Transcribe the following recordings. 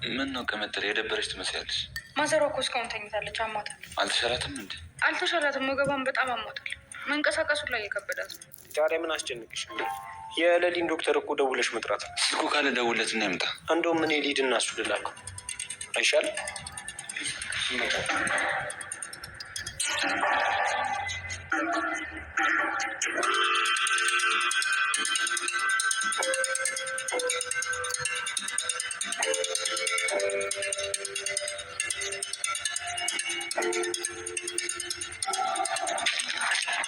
ምን ነው ከመጠር የደበረች ትመስያለች። ማዘሯ እኮ እስካሁን ተኝታለች። አሟታል። አልተሻላትም እንዴ? አልተሻላትም። ወገቧን በጣም አሟታል። መንቀሳቀሱ ላይ የከበዳት ነው። ታዲያ ምን አስጨንቅሽ? የሌሊን ዶክተር እኮ ደውለሽ መጥራት። ስልኩ ካለ ደውለት እና ይምጣ። እንደውም እኔ ሊድ እና እሱ ልላከው አይሻልም?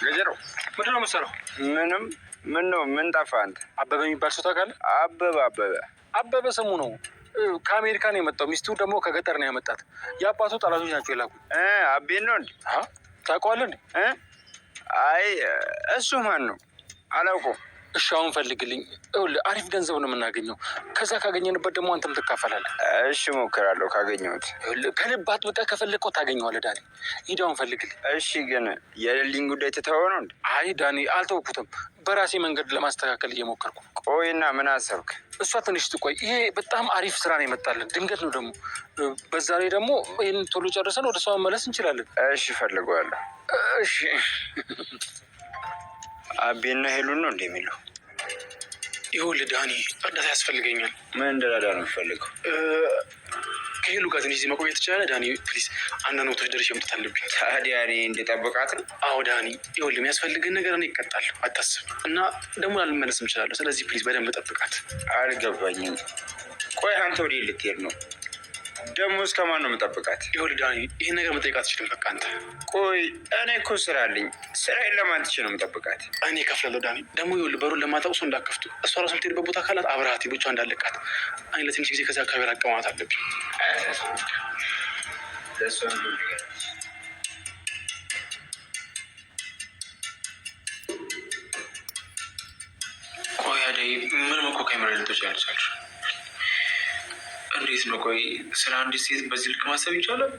ገጀሮ ምንድን ነው የምትሰራው? ምንም። ምን ነው? ምን ጠፋ? አንተ አበበ የሚባል ሰው ታውቃለህ? አበበ ስሙ ነው። ከአሜሪካ ነው የመጣው። ሚስቱ ደግሞ ከገጠር ነው ያመጣት። የአባቱ ጠላቶች ናቸው የላኩ። አቤን ነው እንዴ? ታውቀዋለህ እንዴ? አይ እሱ ማን ነው? አላውቀውም። እሺ አሁን ፈልግልኝ። ይኸውልህ አሪፍ ገንዘብ ነው የምናገኘው። ከዛ ካገኘንበት ደግሞ አንተም ትካፈላለህ። እሺ እሞክራለሁ ካገኘሁት። ከልብ አጥብቀህ ከፈለግከው ታገኘዋለህ። ዳኒ ሂድ አሁን ፈልግልኝ። እሺ ግን የሌሊን ጉዳይ ትተኸው ነው እንዴ? አይ ዳኒ አልተውኩትም። በራሴ መንገድ ለማስተካከል እየሞከርኩ። ቆይና ምን አሰብክ? እሷ ትንሽ ትቆይ። ይሄ በጣም አሪፍ ስራ ነው የመጣልን። ድንገት ነው ደግሞ። በዛ ላይ ደግሞ ይህን ቶሎ ጨርሰን ወደ ሰው መመለስ እንችላለን። እሺ እፈልገዋለሁ። እሺ አቤና ሄሉን ነው እንደሚለው? ይኸውልህ ዳኒ እርዳታ ያስፈልገኛል። ምን እንደረዳ ነው የምፈልገው? ከሄሉ ጋር ትንሽ መቆየት ትችላለህ ዳኒ? ፕሊዝ አንዳንድ ወቶች ደርሼ መምጣት አለብኝ። ታዲያ እኔ እንድጠብቃት ነው? አዎ ዳኒ ይኸውልህ የሚያስፈልግን ነገር እኔ እቀጣለሁ፣ አታስብ። እና ደግሞ ላልመለስም እችላለሁ። ስለዚህ ፕሊዝ በደንብ ጠብቃት። አልገባኝም። ቆይ አንተ ወዴት ልትሄድ ነው ደግሞ? እስከማን ነው የምጠብቃት? ይኸውልህ ዳኒ ይህን ነገር መጠየቅ አትችልም። በቃ አንተ ቆይ እኔ እኮ ስራ አለኝ። ስራዬን ለማን ትቼ ነው የምጠብቃት? እኔ እከፍላለሁ ዳኒ። ደግሞ ይኸውልህ በሩን ለማታውቅ ሰው እንዳከፍቱ። እሷ ራሱ የምትሄድበት ቦታ ካላት አብረሃት ብቻ እንዳለቃት። እኔ ለትንሽ ጊዜ ከዚያ አካባቢ ራቅ ማለት አለብኝ። ቆይ አደይ ምንም እኮ ካሜራ ልቶች ያልቻልሽ እንዴት ነው? ቆይ ስለ አንዲት ሴት በዚህ ልክ ማሰብ ይቻላል?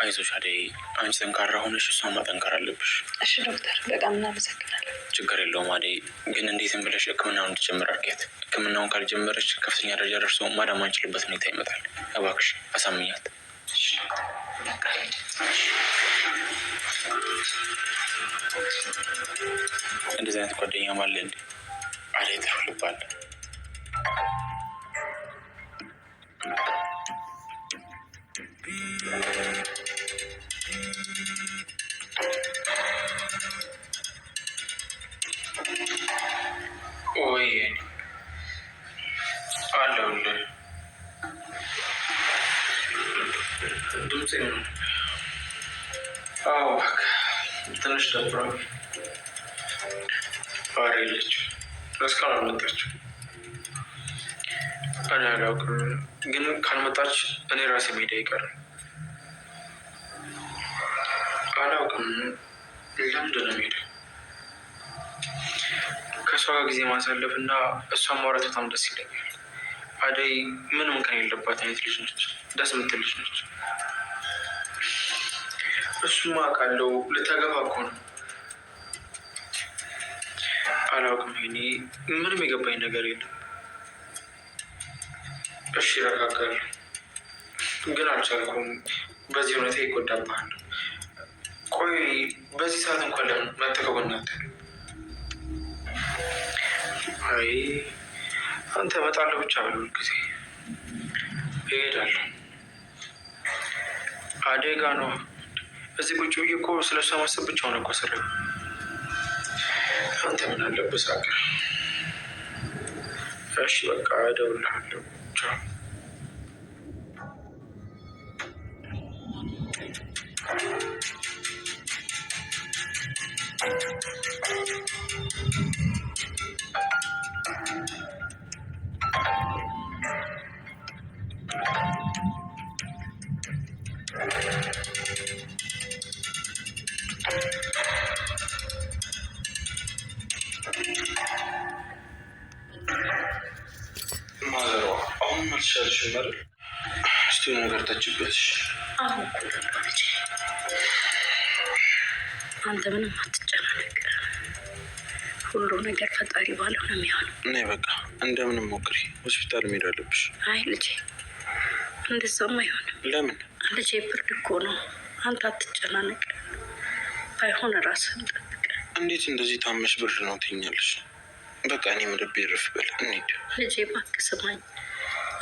አይዞሽ አደይ፣ አንቺ ጠንካራ ሆነሽ እሷን ማጠንከር አለብሽ። እሺ ዶክተር፣ በጣም እናመሰግናለን። ችግር የለውም አደይ፣ ግን እንዴትም ብለሽ ሕክምናውን እንድትጀምር አድርጊያት። ሕክምናውን ካልጀመረች ከፍተኛ ደረጃ ደርሶ ማዳን ማንችልበት ሁኔታ ይመጣል። እባክሽ አሳምኛት። እንደዚህ አይነት ጓደኛ ማለ እንዴ? አደይ ጥሩ ልብ አለ። ወይ አለሁልህ። ድምፄ ነው። አዎ ትንሽ ደብሯል። ባሪ የለችም፣ እስካሁን አልመጣችም። እኔ አላውቅም፣ ግን ካልመጣች እኔ ራሴ መሄድ አይቀርም። አላውቅም ለምንድን ነው የምሄደው? ከእሷ ጋር ጊዜ ማሳለፍ እና እሷን ማውራት በጣም ደስ ይለኛል። አደይ ምንም ቀን የለባት አይነት ልጅ ነች፣ ደስ የምትል ልጅ ነች። እሱማ አውቃለሁ፣ ልታገባ እኮ ነው። አላውቅም፣ እኔ ምንም የገባኝ ነገር የለም። እሺ እረጋጋለሁ፣ ግን አልቻልኩም። በዚህ ሁኔታ ይጎዳብሃል። ቆይ በዚህ ሰዓት እንኳን ለምን መተከው እናት? አይ አንተ እመጣለሁ ብቻ ብሎ ጊዜ እሄዳለሁ። አደይ ጋ ነው። እዚህ ቁጭ ብዬ እኮ ስለ እሷ ማሰብ ብቻ ሆነ እኮ ስራ። አንተ ምን አለብህ ሳቅ። እሺ በቃ እደውልልሃለሁ። ቻው። ማዘሯ አሁን መልሻልሽ አይደል? እስቲ ነገር ተችበት። አሁን አንተ ምንም አትጨናነቅ። ሁሉ ነገር ፈጣሪ ባለው ነው የሚሆነው። እኔ በቃ እንደምንም ሞክሪ፣ ሆስፒታል መሄድ አለብሽ። አይ ልጄ እንደዛም አይሆንም። ለምን? ልጄ ብርድ እኮ ነው። አንተ አትጨናነቅ፣ ባይሆን ራስህን ጠብቅ። እንዴት እንደዚህ ታመሽ ብርድ ነው ትይኛለሽ? በቃ እኔ ልቤ እረፍ በል፣ እንሂድ። ልጄ እባክህ ስማኝ፣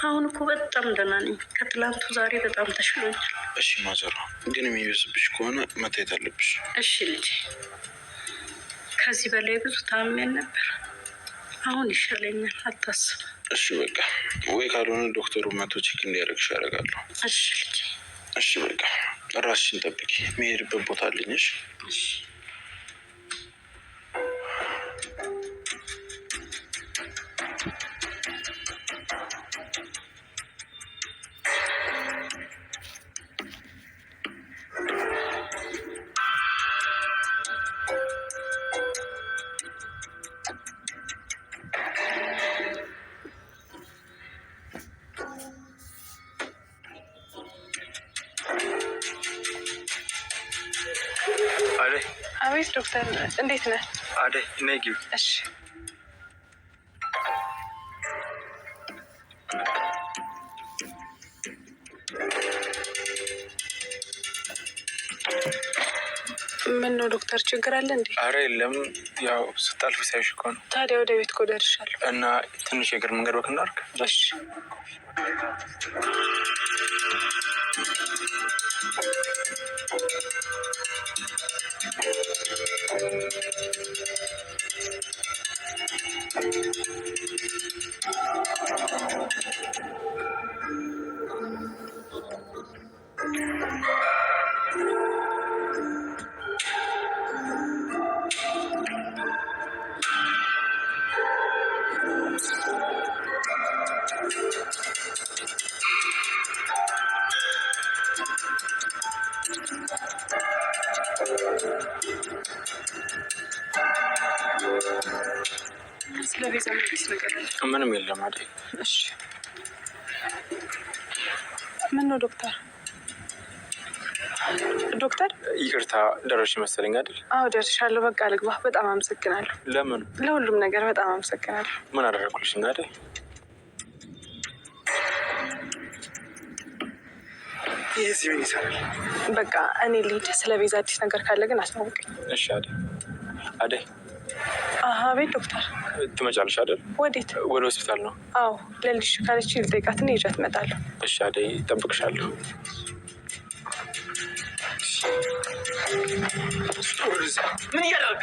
አሁን እኮ በጣም ደህና ነኝ። ከትላንቱ ዛሬ በጣም ተሽሎኛል። እሺ ማዘሯ፣ ግን የሚበስብሽ ከሆነ መታየት አለብሽ። እሺ ልጄ፣ ከዚህ በላይ ብዙ ታምሜን ነበር። አሁን ይሻለኛል፣ አታስብ። እሺ በቃ ወይ ካልሆነ ዶክተሩ መቶ ቼክ እንዲያደርግሽ ያደርጋለሁ። እሺ ልጄ። እሺ በቃ ራስሽን ጠብቂ። የሚሄድበት ቦታ አለኝሽ። አደይ። አቤት ዶክተር፣ እንዴት ነህ? አደይ ነይ ግቢ። እሺ። ምን ነው ዶክተር፣ ችግር አለ እንዴ? አረ የለም፣ ያው ስታልፍ ሳይሽ እኮ ነው። ታዲያ ወደ ቤት እኮ ደርሻለሁ። እና ትንሽ የእግር መንገድ ወክ እናድርግ። እሺ። ስለ ቤዛ አዲስ ነገር አለ? ምንም የለም አደይ። እሺ። ምን ነው ዶክተር? ዶክተር ይቅርታ ደረሽ መሰለኝ አይደል? አዎ ደርሻለሁ። በቃ ልግባ። በጣም አመሰግናለሁ። ለምን? ለሁሉም ነገር በጣም አመሰግናለሁ። ምን አደረኩልሽ አደይ? ይህ ምን ይሰራል? በቃ እኔ ልሂድ። ስለ ቤዛ አዲስ ነገር ካለ ግን አስታውቀኝ። እሺ አደይ። አደይ። አቤት ዶክተር። ትመጫለሽ አይደል? ወዴት? ወደ ሆስፒታል ነው። አዎ ለልጅ ካለች ልጠይቃትና ይዣት እመጣለሁ። እሺ አደይ፣ እጠብቅሻለሁ። ምን እያደረግ?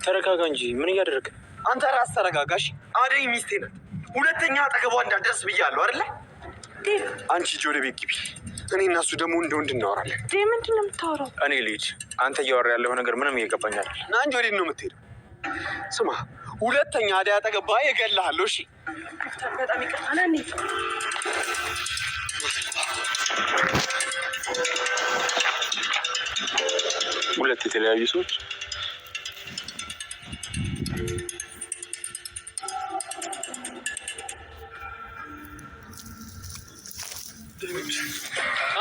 ተረጋጋ እንጂ። ምን እያደረግ? አንተ ራስ ተረጋጋሽ። አደይ ሚስቴ ናት። ሁለተኛ አጠገቧ እንዳትደርስ ብያለሁ አይደለ? አንቺ ሂጂ ወደ ቤት ግቢ። እኔ እና እሱ ደግሞ እንደ ወንድ እናወራለን። ምንድን ነው የምታወራው? እኔ ልሂድ። አንተ እያወራ ያለው ነገር ምንም እየገባኝ አይደል። ና እንጂ ወዴት ነው የምትሄደው? ስማ፣ ሁለተኛ አደይ አጠገብ ባይ እገልሃለሁ። እሺ? በጣም ይቅርታ። ና እንሂድ። ሁለት የተለያዩ ሰዎች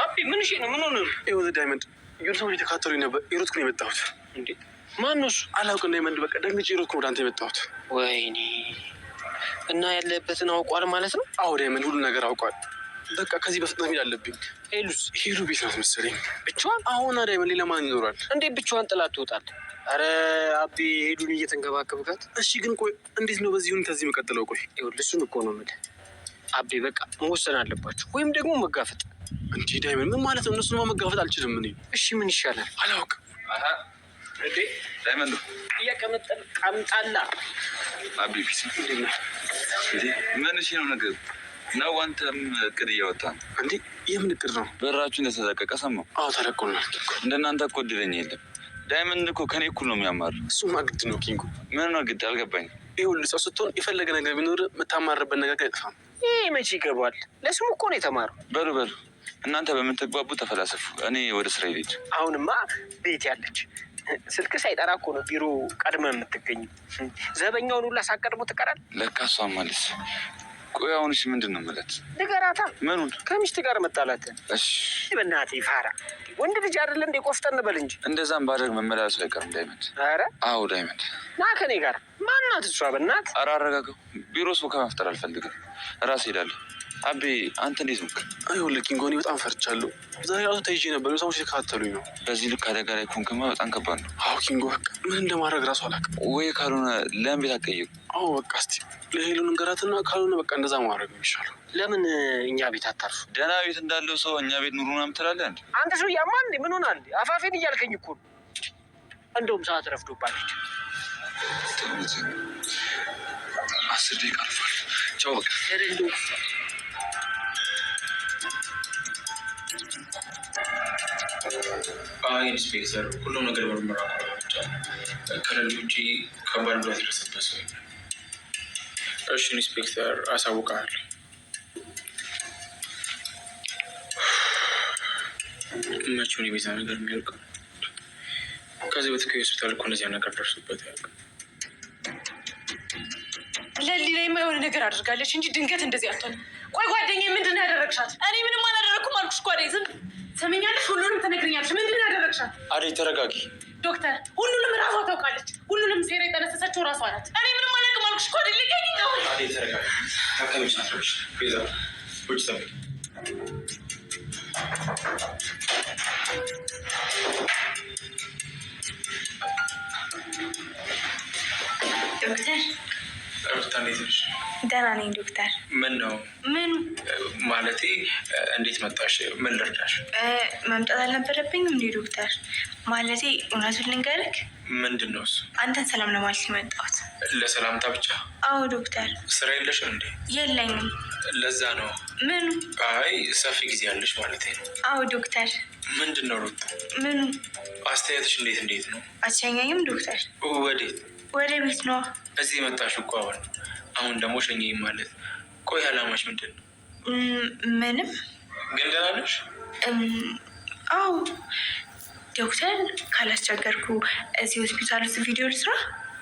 አቢ ምን እሺ ነው? ምን ሆነ? ይኸውልህ ዳይመንድ፣ የሆነ ሰዎች የተካተሉኝ ነበር። የሮጥኩ ነው የመጣሁት። እንዴ ማን ነው እሱ? አላውቅም ዳይመንድ፣ በቃ ደንግጬ የሮጥኩ ነው ወደ አንተ የመጣሁት። ወይኔ። እና ያለበትን አውቋል ማለት ነው? አዎ ዳይመንድ፣ ሁሉ ነገር አውቋል። በቃ ከዚህ በፍጥነት መሄድ አለብኝ። ሄሉስ? ሄሉ ቤት ናት መሰለኝ። ብቻዋን? አሁን ዳይመንድ፣ ሌላ ማን ይኖራል? እንዴት ብቻዋን ጥላት ትወጣለህ? አረ አቢ ሄሉን እየተንከባከብካት። እሺ ግን ቆይ እንዴት ነው በዚህ ሁኔታ እዚህ መቀጠለው? ቆይ ይኸውልህ እሱን እኮ ነው የምልህ አቢ። በቃ መወሰን አለባችሁ፣ ወይም ደግሞ መጋፈጥ። እንዴ ዳይመንድ፣ ምን ማለት ነው? እነሱንማ መጋፈጥ አልችልም እኔ። እሺ ምን ይሻላል? አላውቅም። እንዴ ዳይመንዱ እያቀመጠል ቃምጣላ አቢ ፊስ ምን እሺ ነው ነገሩ ነው? አንተም እቅድ እያወጣ ነው እንዴ? የምን እቅድ ነው? በራችሁ እንደተለቀቀ ሰማሁ። አዎ ተለቆናል። እንደናንተ እኮ እድለኛ የለም። ዳይመንድ እኮ ከኔ እኩል ነው የሚያማር። እሱማ ግድ ነው ኪንጎ። ምን ነው ግድ? አልገባኝም። ይኸውልህ ሰው ስትሆን የፈለገ ነገር ቢኖር የምታማርበት ነገር አይጠፋም። ይህ መቼ ይገባል? ለስሙ እኮ ነው የተማረው። በሉ በሉ እናንተ በምትግባቡ ተፈላሰፉ። እኔ ወደ ስራ ሄድ። አሁንማ ቤት ያለች ስልክ ሳይጠራ እኮ ነው ቢሮ ቀድመ የምትገኝ። ዘበኛውን ሁላ ሳቀድሞ ትቀራል። ለካ እሷን ማለት ቆይ አሁንሽ ምንድን ነው የምለት? ንገራታ። ምኑን? ከሚስት ጋር መጣላት። እሺ በእናትህ ፋራ ወንድ ልጅ አይደለ እንዴ? ቆፍጠን በል እንጂ። እንደዛም ባደርግ መመላለሱ አይቀርም ዳይመንድ። ኧረ አዎ ዳይመንድ። ና ከኔ ጋር። ማን ናት እሷ። በእናትህ ኧረ አረጋጋው። ቢሮ ሰው ከመፍጠር አልፈልግም። ራስ ሄዳለሁ። አቤ አንተ እንዴት ነው? አይሆን ኪንጎ፣ እኔ በጣም ፈርቻለሁ። ዛሬ ራሱ ተይዤ ነበር፣ ሰዎች የተከታተሉኝ ነው። በዚህ ልክ አደጋ ላይ ኮንክማ በጣም ከባድ ነው። አዎ ኪንጎ፣ በቃ ምን እንደማድረግ ራሱ አላውቅም። ወይ ካልሆነ ለምን ቤት አትቀይሩ? አዎ በቃ እስቲ ለሄሉ ንገራትና ካልሆነ በቃ እንደዛ ማድረግ ነው የሚሻለው። ለምን እኛ ቤት አታርፉ? ደህና ቤት እንዳለው ሰው እኛ ቤት ኑሩ ምናምን ትላለህ እንዴ? አንተ ሰው ያማ እንዴ? ምን ሆና እንዴ? አፋፌን እያልከኝ እኮ ነው። እንደውም ሰዓት ረፍዶባለች። 10 ደቂቃ አልፏል። ቻው በቃ ኢንስፔክተር፣ ሁሉም ነገር ምርመራ ብቻ ከሌሊት ውጭ ከባድ ጉዳት የደረሰበት ሰው። እሺ ኢንስፔክተር፣ አሳውቃለሁ። መቼውን የቤዛ ነገር የሚያልቀው? ከዚህ በፊት ሆስፒታል እኮ እንደዚያ ነገር ደርሶበት ያውቅ። ለሊ ላይ የሆነ ነገር አድርጋለች እንጂ ድንገት እንደዚህ አትሆንም። ቆይ ጓደኛዬ ምንድን ነው ያደረግሻት? እኔ ምንም አላደረግኩም አልኩሽ እኮ አደይ። ዝም ሰምኛለሽ? ሁሉንም ትነግሪኛለሽ። ምንድን ነው ያደረግሻት? አደይ ተረጋጊ። ዶክተር፣ ሁሉንም ራሷ ታውቃለች። ሁሉንም ሴራ የጠነሰሰችው ራሷ ናት። እኔ ምንም አላውቅም አልኩሽ እኮ አደይ። ልቀኝ ነው። አደይ ተረጋጊ። ታካሚዎች ናቸው። ቤዛ ውጭ ጠብቂ። ዶክተር ሩታ እንዴት ነሽ? ደህና ነኝ ዶክተር። ምን ነው? ምን ማለቴ እንዴት መጣሽ? ምን ልርዳሽ? መምጣት አልነበረብኝም እንዴ ዶክተር? ማለቴ እውነቱን ልንገርክ። ምንድን ነው እሱ? አንተን ሰላም ለማለት የመጣሁት። ለሰላምታ ብቻ? አዎ ዶክተር። ስራ የለሽም እንዴ? የለኝም። ለዛ ነው። ምኑ? አይ ሰፊ ጊዜ ያለሽ ማለት ነው። አዎ ዶክተር። ምንድን ነው ሩታ? ምኑ? አስተያየትሽ እንዴት ነው? አትሸኘኝም ዶክተር? ወዴት? ወደ ቤት ነው። እዚህ መጣሽ እኮ አሁን ደግሞ ሸኘኝ ማለት። ቆይ አላማሽ ምንድን ነው? ምንም። ግን ደህና ነሽ? አዎ ዶክተር። ካላስቸገርኩ እዚህ ሆስፒታል ውስጥ ቪዲዮ ልስራ?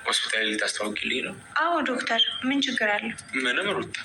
ሆስፒታል ልታስተዋውቂልኝ ነው? አዎ ዶክተር። ምን ችግር አለው? ምንም ሩታ